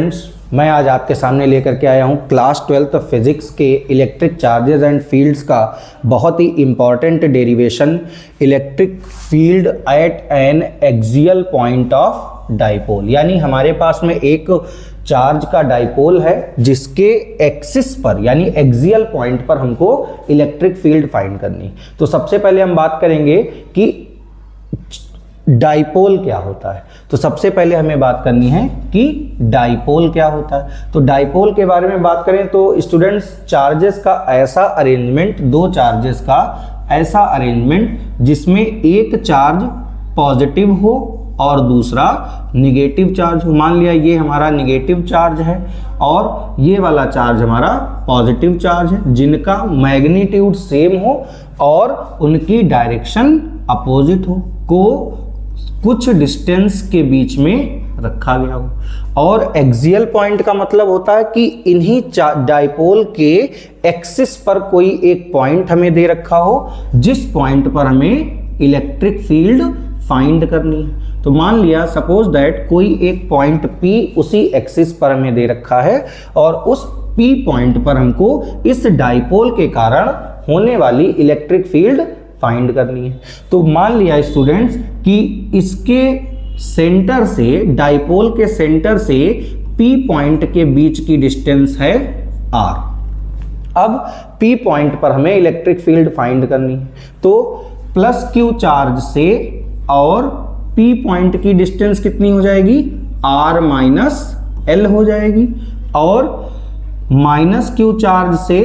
मैं आज आपके सामने लेकर के आया हूँ क्लास 12th फिजिक्स के इलेक्ट्रिक चार्जेस एंड फील्ड्स का बहुत ही important derivation, electric field at an axial point of dipole. यानी हमारे पास में एक चार्ज का डाइपोल है जिसके एक्सिस पर यानी एक्सियल पॉइंट पर हमको इलेक्ट्रिक फील्ड फाइंड करनी। तो सबसे पहले हम बात करेंगे कि डाइपोल क्या होता है। तो सबसे पहले हमें बात करनी है कि डाइपोल क्या होता है। तो डाइपोल के बारे में बात करें तो स्टूडेंट्स, चार्जेस का ऐसा अरेंजमेंट, दो चार्जेस का ऐसा अरेंजमेंट जिसमें एक चार्ज पॉजिटिव हो और दूसरा निगेटिव चार्ज हो। मान लिया ये हमारा निगेटिव चार्ज है और ये वाला चार्ज हमारा पॉजिटिव चार्ज है, जिनका मैग्नीट्यूड सेम हो और उनकी डायरेक्शन अपोजिट हो, को कुछ डिस्टेंस के बीच में रखा गया हो। और एक्सियल पॉइंट का मतलब होता है कि इन्हीं डाइपोल के एक्सिस पर कोई एक पॉइंट हमें दे रखा हो जिस पॉइंट पर हमें इलेक्ट्रिक फील्ड फाइंड करनी है। तो मान लिया सपोज दैट कोई एक पॉइंट P उसी एक्सिस पर हमें दे रखा है और उस P पॉइंट पर हमको इस डाइपोल के कारण होने वाली इलेक्ट्रिक फील्ड फाइंड करनी है। तो मान लिया स्टूडेंट्स कि इसके सेंटर से, डाइपोल के सेंटर से P पॉइंट के बीच की डिस्टेंस है R। अब P पॉइंट पर हमें इलेक्ट्रिक फील्ड फाइंड करनी है। तो प्लस Q चार्ज से और P पॉइंट की डिस्टेंस कितनी हो जाएगी? R माइनस L हो जाएगी। और माइनस Q चार्ज से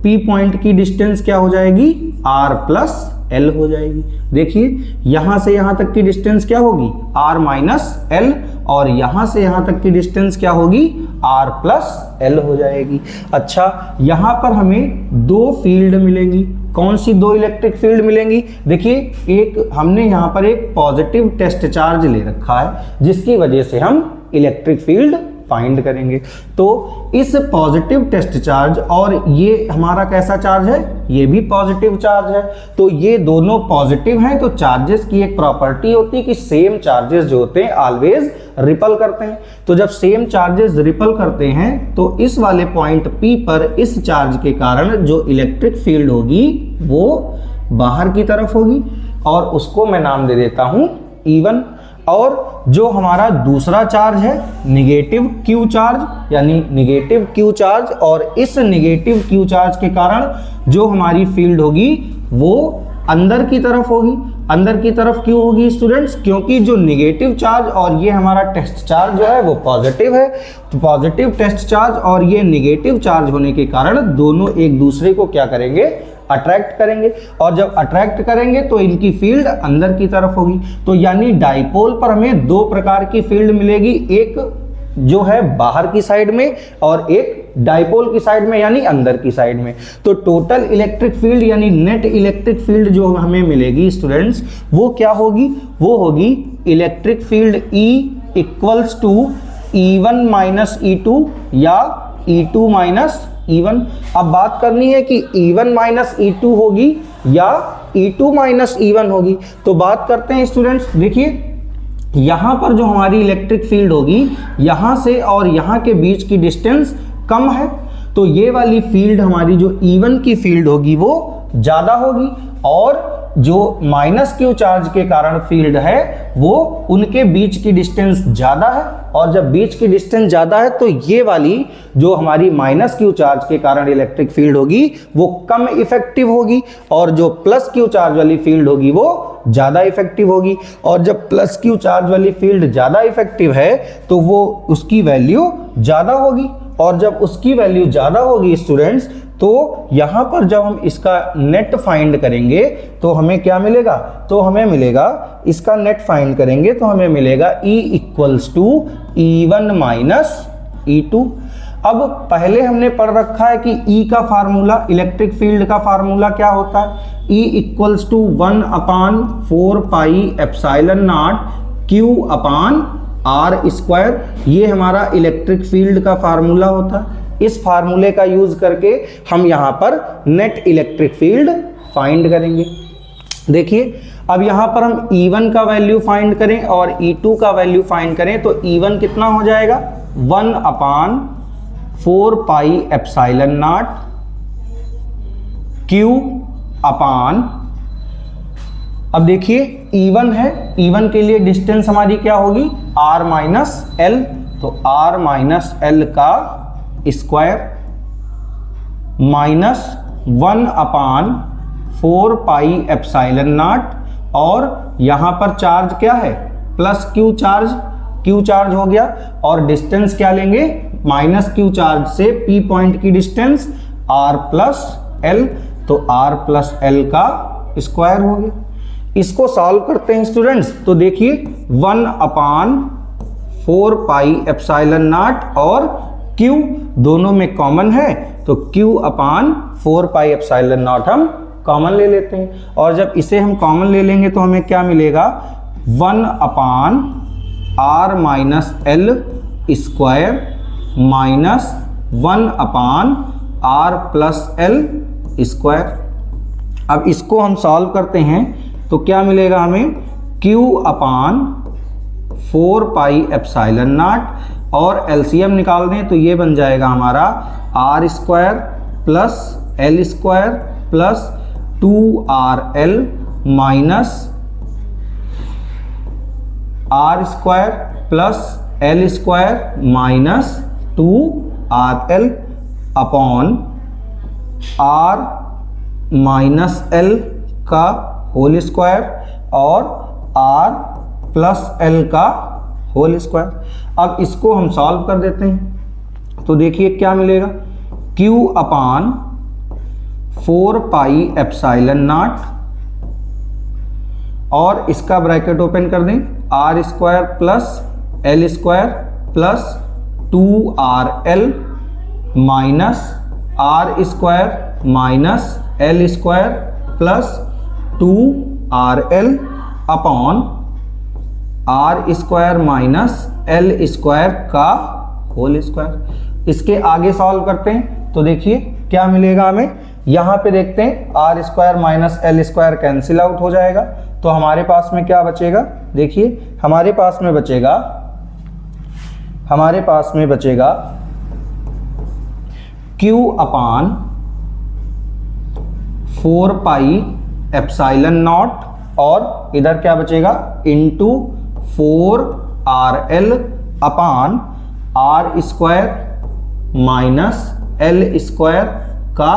P पॉइंट की डिस्टेंस क्या हो जाएगी? R प्लस L हो जाएगी। देखिए यहां से यहां तक की डिस्टेंस क्या होगी? R माइनस L, और यहां से यहां तक की डिस्टेंस क्या होगी? R प्लस L हो जाएगी। अच्छा, यहां पर हमें दो फील्ड मिलेंगी। कौन सी दो इलेक्ट्रिक फील्ड मिलेंगी? देखिए, एक हमने यहां पर एक पॉजिटिव टेस्ट चार्ज ले रखा है जिसकी वजह से हम इलेक्ट्रिक फील्ड फाइंड करेंगे। तो इस पॉजिटिव टेस्ट चार्ज और ये हमारा कैसा चार्ज है? ये भी पॉजिटिव चार्ज है। तो ये दोनों पॉजिटिव हैं। तो चार्जेस की एक प्रॉपर्टी होती है कि सेम चार्जेस जो होते हैं ऑलवेज रिपल करते हैं। तो जब सेम चार्जेस रिपल करते हैं तो इस वाले पॉइंट P पर इस चार्ज के कारण जो इलेक्ट्रिक फील्ड होगी वो बाहर की तरफ होगी और उसको मैं नाम दे देता हूं E1। और जो हमारा दूसरा चार्ज है निगेटिव Q चार्ज, यानी निगेटिव Q चार्ज, और इस निगेटिव Q चार्ज के कारण जो हमारी फील्ड होगी वो अंदर की तरफ होगी। अंदर की तरफ क्यों होगी स्टूडेंट्स? क्योंकि जो निगेटिव चार्ज और ये हमारा टेस्ट चार्ज जो है वो पॉजिटिव है। तो पॉजिटिव टेस्ट चार्ज और ये निगेटिव चार्ज होने के कारण दोनों एक दूसरे को क्या करेंगे? अट्रैक्ट करेंगे। और जब अट्रैक्ट करेंगे तो इनकी फील्ड अंदर की तरफ होगी। तो यानी डाइपोल पर हमें दो प्रकार की फील्ड मिलेगी, एक जो है बाहर की साइड में और एक डाइपोल की साइड में यानी अंदर की साइड में। तो टोटल इलेक्ट्रिक फील्ड यानी नेट इलेक्ट्रिक फील्ड जो हमें मिलेगी स्टूडेंट्स, वो क्या होगी? वो होगी electric field E equals to E1 minus E2 या E2 माइनस E1। अब बात करनी है कि E1 माइनस E2 होगी या E2 माइनस E1 होगी। तो बात करते हैं स्टूडेंट्स। देखिए यहां पर जो हमारी इलेक्ट्रिक फील्ड होगी, यहां से और यहां के बीच की डिस्टेंस कम है, तो ये वाली फील्ड हमारी जो E1 की फील्ड होगी वो ज्यादा होगी, और जो माइनस Q चार्ज के कारण फील्ड है वो उनके बीच की डिस्टेंस ज्यादा है। और जब बीच की डिस्टेंस ज्यादा है तो ये वाली जो हमारी माइनस Q चार्ज के कारण इलेक्ट्रिक फील्ड होगी वो कम इफेक्टिव होगी, और जो प्लस Q चार्ज वाली फील्ड होगी वो ज्यादा इफेक्टिव होगी। और जब प्लस Q चार्ज वाली फील्ड ज्यादा इफेक्टिव है तो वो उसकी वैल्यू ज्यादा होगी, और जब उसकी वैल्यू ज्यादा होगी स्टूडेंट्स तो यहां पर जब हम इसका नेट फाइंड करेंगे तो हमें क्या मिलेगा? तो हमें मिलेगा, इसका नेट फाइंड करेंगे तो हमें मिलेगा E equals to E1 minus E2। अब पहले हमने पढ़ रखा है कि E का फार्मूला, इलेक्ट्रिक फील्ड का फार्मूला क्या होता है? E equals to 1/4 pi epsilon naught Q upon R square. ये हमारा इलेक्ट्रिक फील्ड का फार्मूला होता है। इस फार्मूले का यूज करके हम यहां पर नेट इलेक्ट्रिक फील्ड फाइंड करेंगे। देखिए अब यहां पर हम E1 का वैल्यू फाइंड करें और E2 का वैल्यू फाइंड करें तो E1 कितना हो जाएगा? 1/4πε0 Q अपान, अब देखिए E1 है, E1 के लिए डिस्टेंस हमारी क्या होगी R माइनस एल, तो R माइनस एल का स्क्वायर माइनस 1/4πε0, और यहां पर चार्ज क्या है प्लस Q चार्ज हो गया, और डिस्टेंस क्या लेंगे माइनस Q चार्ज से P पॉइंट की डिस्टेंस R प्लस एल, तो R प्लस एल का स्क्वायर हो गया। इसको सॉल्व करते हैं स्टूडेंट्स, तो देखिए 1/4πε0 और Q दोनों में कॉमन है, तो Q/4πε0 हम कॉमन ले लेते हैं, और जब इसे हम कॉमन ले लेंगे तो हमें क्या मिलेगा 1/r minus L square minus 1/r plus L square. अब इसको हम सॉल्व करते हैं तो क्या मिलेगा हमें Q/4πε0, और एलसीएम निकाल दें तो ये बन जाएगा हमारा r square plus L square plus 2rl minus r square plus L square minus 2rl upon r minus L का होल स्क्वायर और r प्लस एल का होल स्क्वायर। अब इसको हम सॉल्व कर देते हैं, तो देखिए क्या मिलेगा Q/4πε0, और इसका ब्रैकेट ओपन कर दें r square plus L square plus 2rl minus r square minus L square plus 2rl upon r square minus L square का होल स्क्वायर। इसके आगे सॉल्व करते हैं तो देखिए क्या मिलेगा हमें, यहाँ पे देखते हैं r square minus L square cancel out हो जाएगा, तो हमारे पास में क्या बचेगा, देखिए हमारे पास में बचेगा Q/4πε0, और इधर क्या बचेगा इंटू 4rl अपान r square minus L square का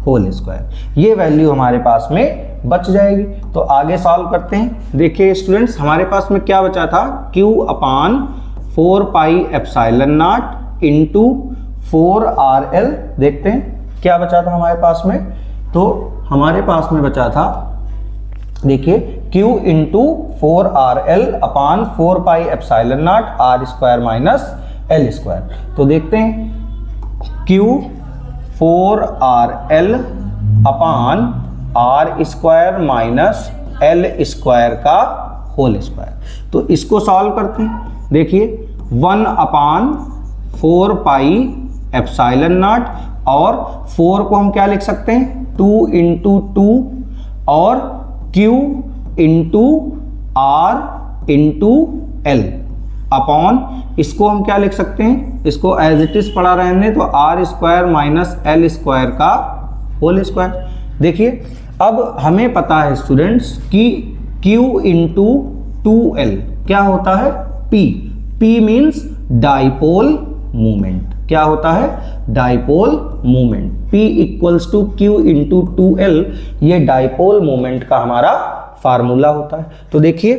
होल स्क्वायर। ये वैल्यू हमारे पास में बच जाएगी, तो आगे सॉल्व करते हैं। देखिए स्टूडेंट्स हमारे पास में क्या बचा था Q/4πε0 इंटू 4rl, देखते हैं क्या बचा था हमारे पास में, तो हमारे पास में बचा था देखिए Q इंटू 4rl अपान 4πε0 r square minus L square. तो देखते हैं Q4rl अपान r square minus L square का होल स्क्वायर। तो इसको सॉल्व करते हैं, देखिए 1/4πε0, और 4 को हम क्या लिख सकते हैं 2 इंटू 2, और Q into R into L upon, इसको हम क्या लिख सकते हैं, इसको एज इट इज पढ़ा रहने तो r square minus L square का होल स्क्वायर। देखिए अब हमें पता है स्टूडेंट्स कि Q इंटू 2L क्या होता है P मीन्स डाइपोल मूवमेंट। क्या होता है dipole movement, P equals to Q into 2L, ये डाइपोल मूवमेंट का हमारा फार्मूला होता है। तो देखिए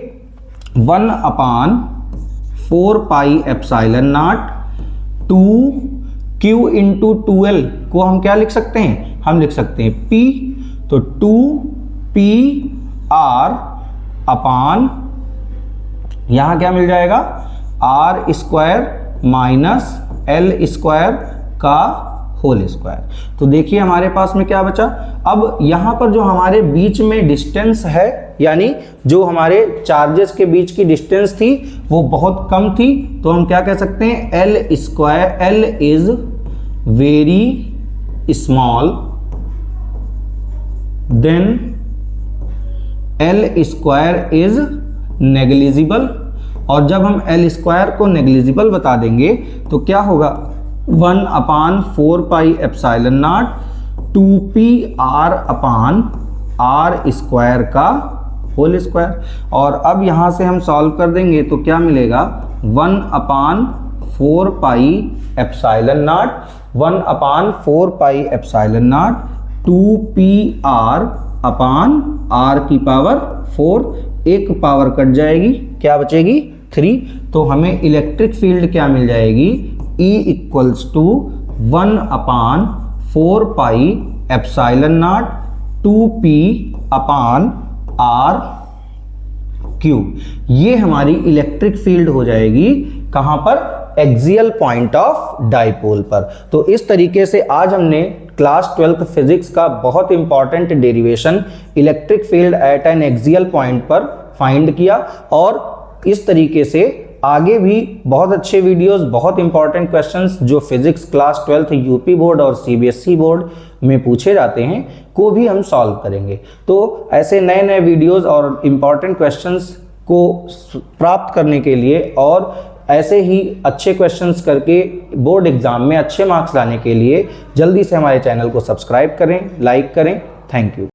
1/4πε0 2Q इंटू 2L को हम क्या लिख सकते हैं, हम लिख सकते हैं P, तो 2PR अपान यहाँ क्या मिल जाएगा R square minus L square का होल स्क्वायर। तो देखिए हमारे पास में क्या बचा, अब यहाँ पर जो हमारे बीच में डिस्टेंस है, यानी जो हमारे चार्जेस के बीच की डिस्टेंस थी वो बहुत कम थी, तो हम क्या कह सकते हैं L square, L is very small then L square is negligible. और जब हम एल स्क्वायर को नेग्लिजिबल बता देंगे तो क्या होगा, 1/4πε0 2πr/r स्क्वायर का होल स्क्वायर। और अब यहाँ से हम सॉल्व कर देंगे तो क्या मिलेगा, 1/4πε0 2πr/r⁴, एक पावर कट जाएगी, क्या बचेगी 3। तो हमें इलेक्ट्रिक फील्ड क्या मिल जाएगी, E = 1/4πε0 2πr⁵। ये हमारी इलेक्ट्रिक फील्ड हो जाएगी कहां पर, एक्सियल पॉइंट ऑफ डाइपोल पर। तो इस तरीके से आज हमने क्लास 12th फिजिक्स का बहुत important derivation electric field at an axial point पर फाइंड किया, और इस तरीके से आगे भी बहुत अच्छे वीडियोस, बहुत इंपॉर्टेंट क्वेश्चंस जो physics class 12th UP board और सीबीएसई बोर्ड में पूछे जाते हैं को भी हम सॉल्व करेंगे। तो ऐसे नए नए वीडियोस और इंपॉर्टेंट क्वेश्चंस को प्राप्त करने के लिए और ऐसे ही अच्छे क्वेश्चंस करके बोर्ड एग्जाम में अच्छे मार्क्स लाने के लिए जल्दी से हमारे चैनल को सब्सक्राइब करें, लाइक करें। Thank you.